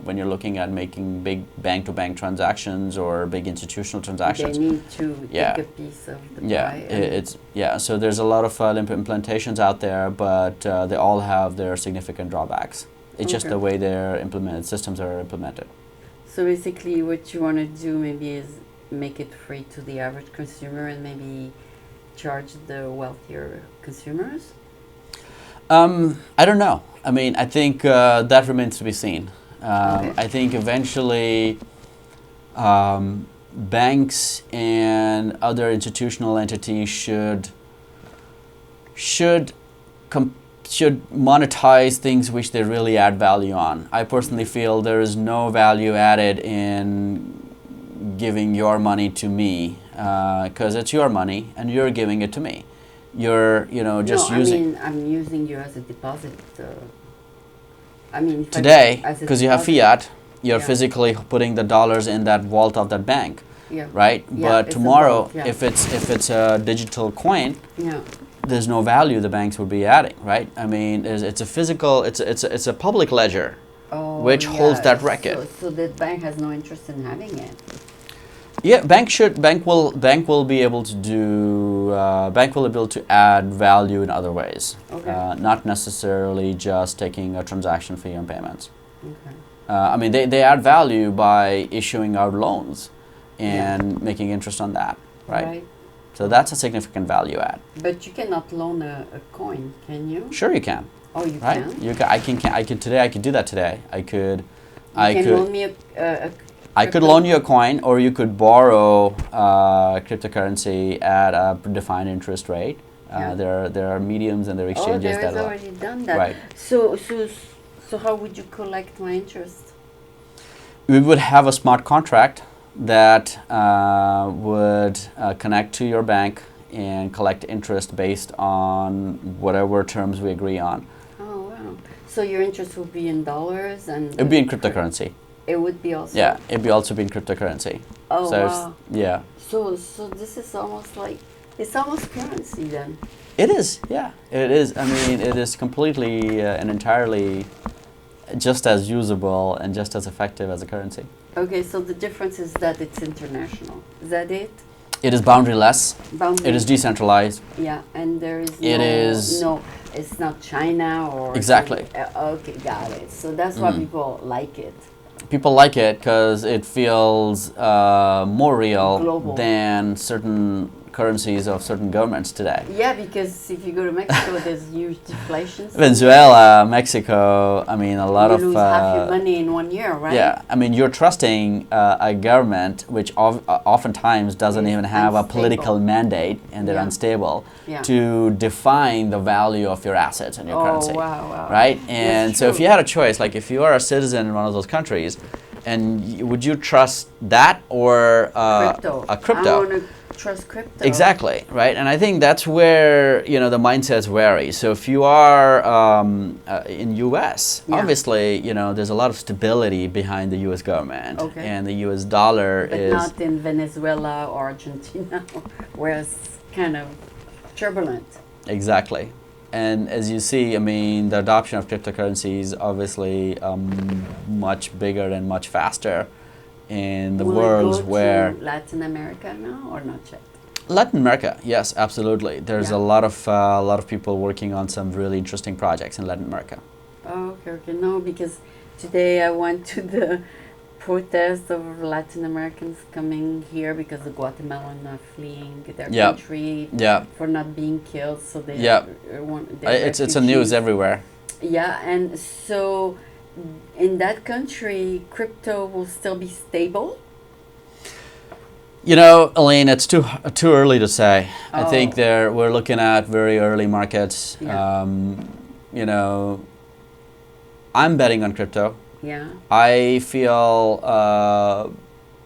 when you're looking at making big bank-to-bank transactions or big institutional transactions, they need to take a piece of the pie. So there's a lot of implementations out there, but they all have their significant drawbacks. It's just the way their systems are implemented. So basically, what you want to do maybe is make it free to the average consumer and maybe charge the wealthier consumers? I don't know. I mean, I think that remains to be seen. Okay. I think eventually banks and other institutional entities should monetize things which they really add value on. I personally feel there is no value added in giving your money to me because it's your money and you're giving it to me. You're, just no, using. I mean, I'm using you as a deposit. I mean, if Today, as a because you have deposit- fiat, you're Yeah. physically putting the dollars in that vault of that bank, Yeah. right? Yeah, But it's a tomorrow, vault, yeah. if it's a digital coin, Yeah. there's no value the banks would be adding, right? I mean, it's a physical, it's a public ledger, Oh, which holds that record. So the bank has no interest in having it. Yeah, bank will be able to bank will be able to add value in other ways, Okay. not necessarily just taking a transaction fee on payments. Okay. I mean, they add value by issuing out loans and making interest on that, right? So that's a significant value add. But you cannot loan a coin, can you? Sure, you can. Oh, you Right? can? You I could today. I could do that today. I could. You can loan me a I could crypto? loan you a coin, or you could borrow cryptocurrency at a defined interest rate. Yeah. There are mediums and there are Oh, exchanges there that is allow. already done that. Right. So how would you collect my interest? We would have a smart contract that would connect to your bank and collect interest based on whatever terms we agree on. Oh, wow. So your interest would be in dollars and... It would be in cryptocurrency. It would be also... Yeah, it'd be also be in cryptocurrency. Oh, So wow. yeah. So this is almost like... It's almost currency then. It is, yeah, it is. I mean, it is completely and entirely just as usable and just as effective as a currency. Okay, so the difference is that it's international. Is that it? It is boundaryless. Boundary. It is decentralized. Yeah, and there is no... It is- No, it's not China or... Exactly. Okay, got it. So that's why people like it. People like it because it feels more real Global. than certain currencies of certain governments today. Yeah, because if you go to Mexico, there's huge deflation. Venezuela, Mexico, I mean, a lot you of... lose half your money in 1 year, right? Yeah, I mean, you're trusting a government which oftentimes doesn't Is even have a unstable. political mandate and they're Yeah. unstable Yeah. to define the value of your assets and your Oh, currency. wow. Right? That's And so if true. you had a choice, like if you are a citizen in one of those countries, and would you trust that or Crypto. a crypto? I want to trust crypto. Exactly, right? And I think that's where, the mindsets vary. So if you are in US, Yeah. obviously, there's a lot of stability behind the US government. Okay. And the US dollar But is... not in Venezuela or Argentina, where it's kind of turbulent. Exactly. And as you see, I mean, the adoption of cryptocurrency is obviously much bigger and much faster in the Will it worlds go where... to Latin America now or not yet? Latin America, yes, absolutely. There's Yeah. a lot of people working on some really interesting projects in Latin America. Oh, okay. No, because today I went to the protest of Latin Americans coming here because the Guatemalans are fleeing their Yeah. country Yeah, for not being killed. So they Yeah. It's a news refugees. everywhere. Yeah, and so in that country, crypto will still be stable. Elaine, it's too early to say. I think Oh. we're looking at very early markets. Yeah. I'm betting on crypto. Yeah. I feel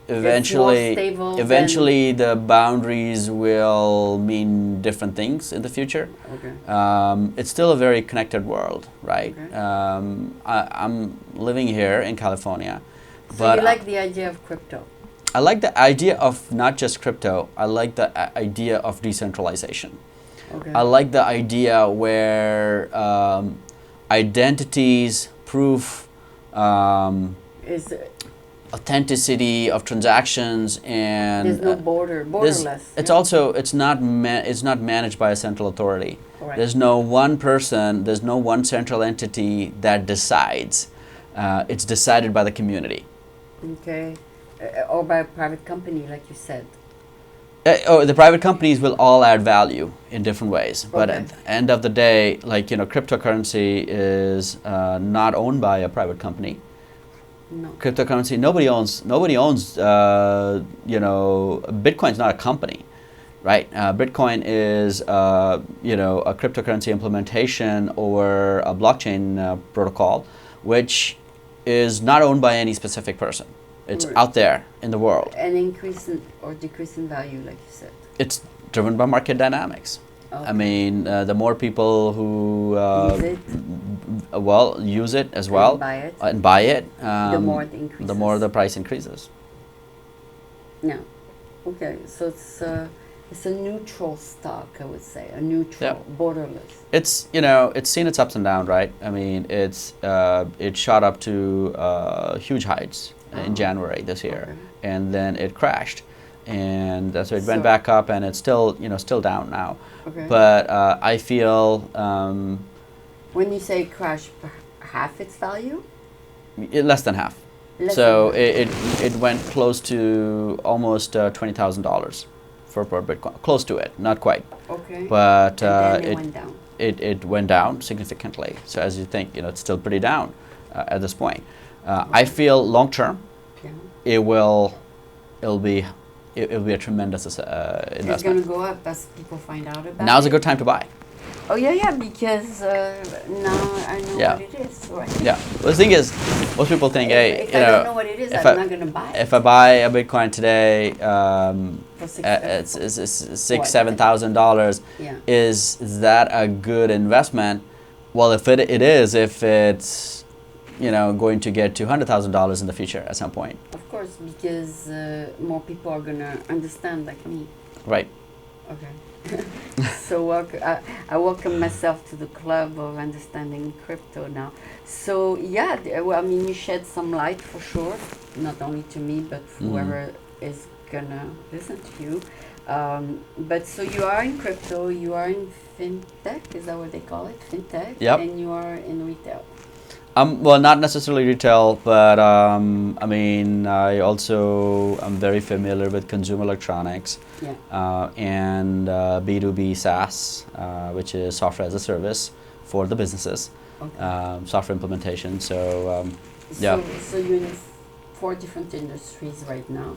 eventually, stable than- eventually the boundaries will mean different things in the future. Okay. It's still a very connected world, right? Okay. I'm living here in California, So but you like the idea of crypto? I like the idea of not just crypto. I like the idea of decentralization. Okay. I like the idea where identities, proof, Is authenticity of transactions, and there's no borderless. it's yeah? also it's not managed by a central authority. Correct. There's no one person. There's no one central entity that decides. It's decided by the community. Okay. Or by a private company, like you said. The private companies will all add value in different ways, but Okay. at the end of the day, like, cryptocurrency is not owned by a private company. No. Cryptocurrency, nobody owns. Bitcoin's not a company, right? Bitcoin is a cryptocurrency implementation over a blockchain protocol, which is not owned by any specific person. It's Right. out there in the world. An increase in or decrease in value, like you said. It's driven by market dynamics. Okay. I mean, the more people who use it as well And buy it. the more it increases. the more the price increases. Yeah. Okay. So it's a neutral stock, I would say, a neutral, borderless. It's seen its ups and downs, right? I mean, it shot up to huge heights in January this year, Okay. and then it crashed, and so it went So- back up, and it's still down now. Okay. But I feel When you say crash, half its value? less than half. Less So than it went close to almost $20,000 per Bitcoin, close to it, not quite, Okay. but and then it went down. it went down significantly. So as you think, it's still pretty down at this point. I feel long term, Yeah. it'll be a tremendous It's investment. going to go up as people find out about Now's it. a good time to buy. Oh, yeah, because now I know Yeah. what it is, right? Yeah. Well, the thing is, most people think, hey, if I don't know what it is, if I'm not going to buy it. if I buy a Bitcoin today, For it's $6,000-7,000. Yeah. Is that a good investment? Well, if it is, if it's going to get to $100,000 in the future at some point, Of course, because more people are going to understand like me. right? Okay. So I welcome myself to the club of understanding crypto now. So yeah, I mean, you shed some light for sure, not only to me, but whoever is gonna listen to you. But so you are in crypto, you are in fintech, is that what they call it? Fintech? Yep. And you are in retail. Well, not necessarily retail, but I mean, I'm very familiar with consumer electronics. Yeah. And B2B SaaS, which is software as a service for the businesses, Okay. software implementation. So, yeah. So you're in 4 different industries right now.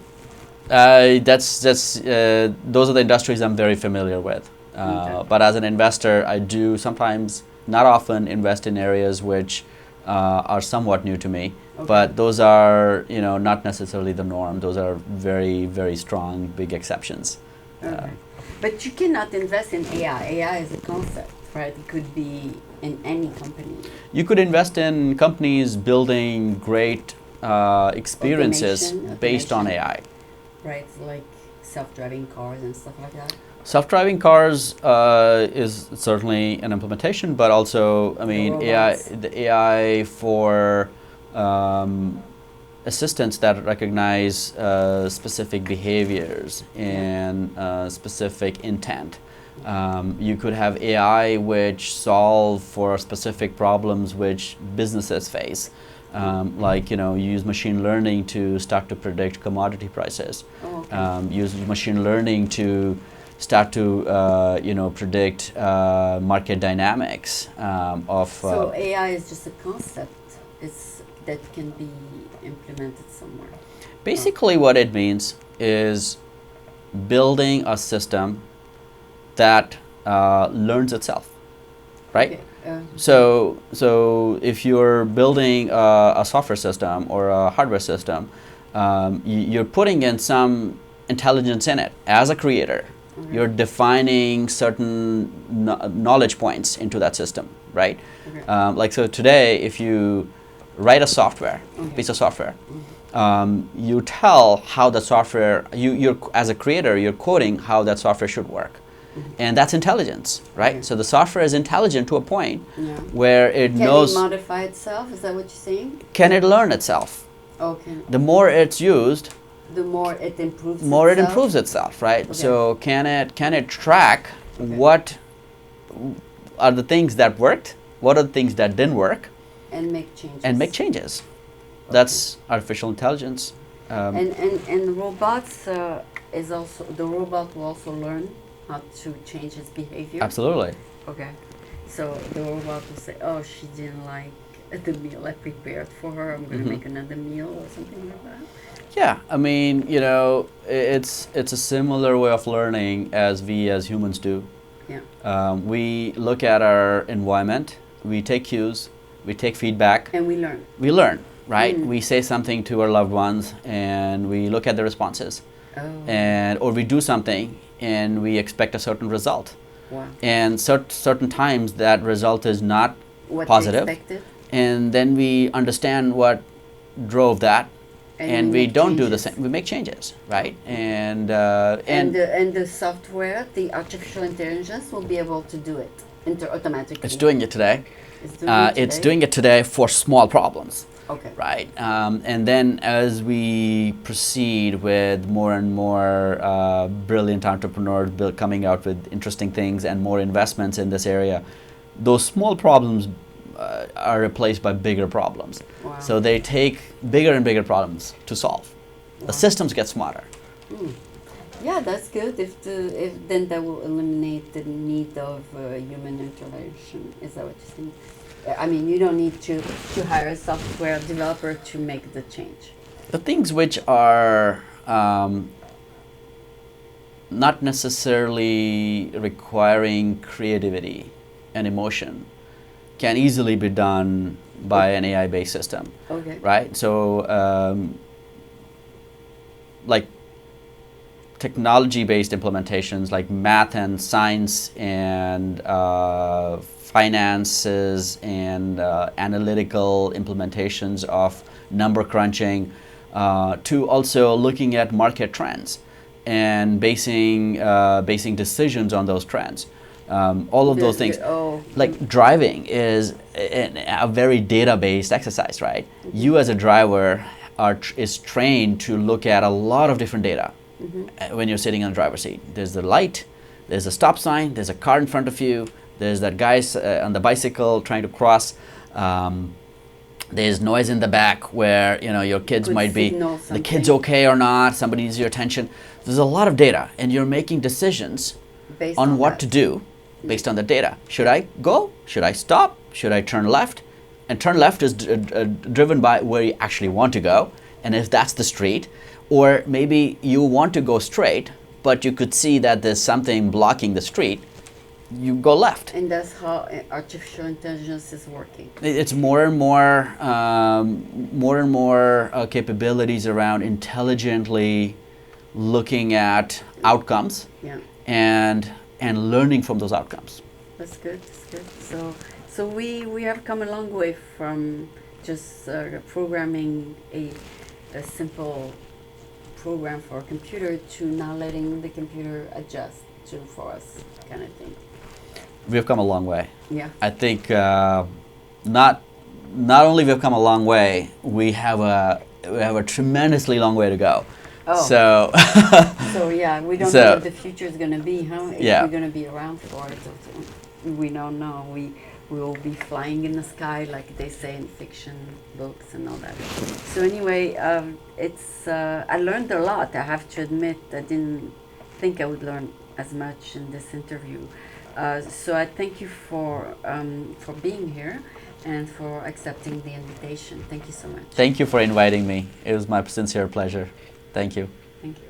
Those are the industries I'm very familiar with. Okay. But as an investor, I do sometimes, not often, invest in areas which are somewhat new to me. Okay. But those are, not necessarily the norm. Those are very, very strong, big exceptions. Okay. But you cannot invest in AI. AI is a concept, right? It could be in any company. You could invest in companies building great experiences based on Automation. AI. Right, like self-driving cars and stuff like that. Self-driving cars is certainly an implementation, but also, I mean, robots. the AI for assistants that recognize specific behaviors and specific intent. You could have AI which solve for specific problems which businesses face. Like, use machine learning to start to predict commodity prices. Oh, okay. Use machine learning to start to, predict market dynamics of. So AI is just a concept. That can be implemented somewhere. Basically, what it means is building a system that learns itself, right? Okay. So if you're building a software system or a hardware system, you're putting in some intelligence in it as a creator. Okay. You're defining certain knowledge points into that system, right? Okay. Like, so today, if you write a software, Okay. piece of software, you tell how the software, you're as a creator, you're coding how that software should work. And that's intelligence, right? Okay. So the software is intelligent to a point Yeah. where it Can knows, it modify itself? Is that what you're saying? can it learn itself? Okay. The more it's used, The more it improves. more it itself? improves itself, right? Okay. So can it track Okay. what are the things that worked, what are the things that didn't work, And make changes. and make changes. That's artificial intelligence. And robots, is also, the robot will also learn how to change its behavior? Absolutely. Okay. So the robot will say, oh, she didn't like the meal I prepared for her. I'm going to make another meal or something like that. Yeah, I mean, you know, it's a similar way of learning as we as humans do. Yeah. We look at our environment, we take cues, we take feedback. And we learn. We learn, right? We say something to our loved ones and we look at the responses. Oh. And or we do something and we expect a certain result. Wow. And certain times that result is not What positive. they expected. And then we understand what drove that. And we don't do the same. We make changes, right? And the software, the artificial intelligence, will be able to do it automatically. it's doing it today. It's doing it today for small problems. Okay. Right. And then as we proceed with more and more brilliant entrepreneurs coming out with interesting things and more investments in this area, those small problems are replaced by bigger problems. Wow. So they take bigger and bigger problems to solve. Wow. The systems get smarter. Yeah, that's good. If then that will eliminate the need of human intervention. Is that what you're saying? I mean, you don't need to hire a software developer to make the change. The things which are not necessarily requiring creativity and emotion can easily be done by an AI-based system. Okay. Right? So, like technology-based implementations, like math and science and finances and analytical implementations of number crunching, to also looking at market trends and basing decisions on those trends. All of those things. Like driving is a very data-based exercise, right? You as a driver is trained to look at a lot of different data when you're sitting on the driver's seat. There's the light, there's a stop sign, there's a car in front of you, there's that guy on the bicycle trying to cross. There's noise in the back where your kids might be, the kid's okay or not, somebody needs your attention. There's a lot of data and you're making decisions on what to do based on the data. Should I go? Should I stop? Should I turn left? And turn left is driven by where you actually want to go, and if that's the street. Or maybe you want to go straight, but you could see that there's something blocking the street. You go left. And that's how artificial intelligence is working. It's more and more capabilities around intelligently looking at outcomes. Yeah. And learning from those outcomes. That's good. So we have come a long way from just programming a simple program for a computer to now letting the computer adjust for us, kind of thing. We have come a long way. Yeah. I think not only we have come a long way, we have a tremendously long way to go. Oh. So yeah, we don't know what the future is going to be, huh? If yeah. we're going to be around for it. We don't know. We will be flying in the sky, like they say in fiction books and all that. So anyway, I learned a lot. I have to admit, I didn't think I would learn as much in this interview. So I thank you for being here and for accepting the invitation. Thank you so much. Thank you for inviting me. It was my sincere pleasure. Thank you. Thank you.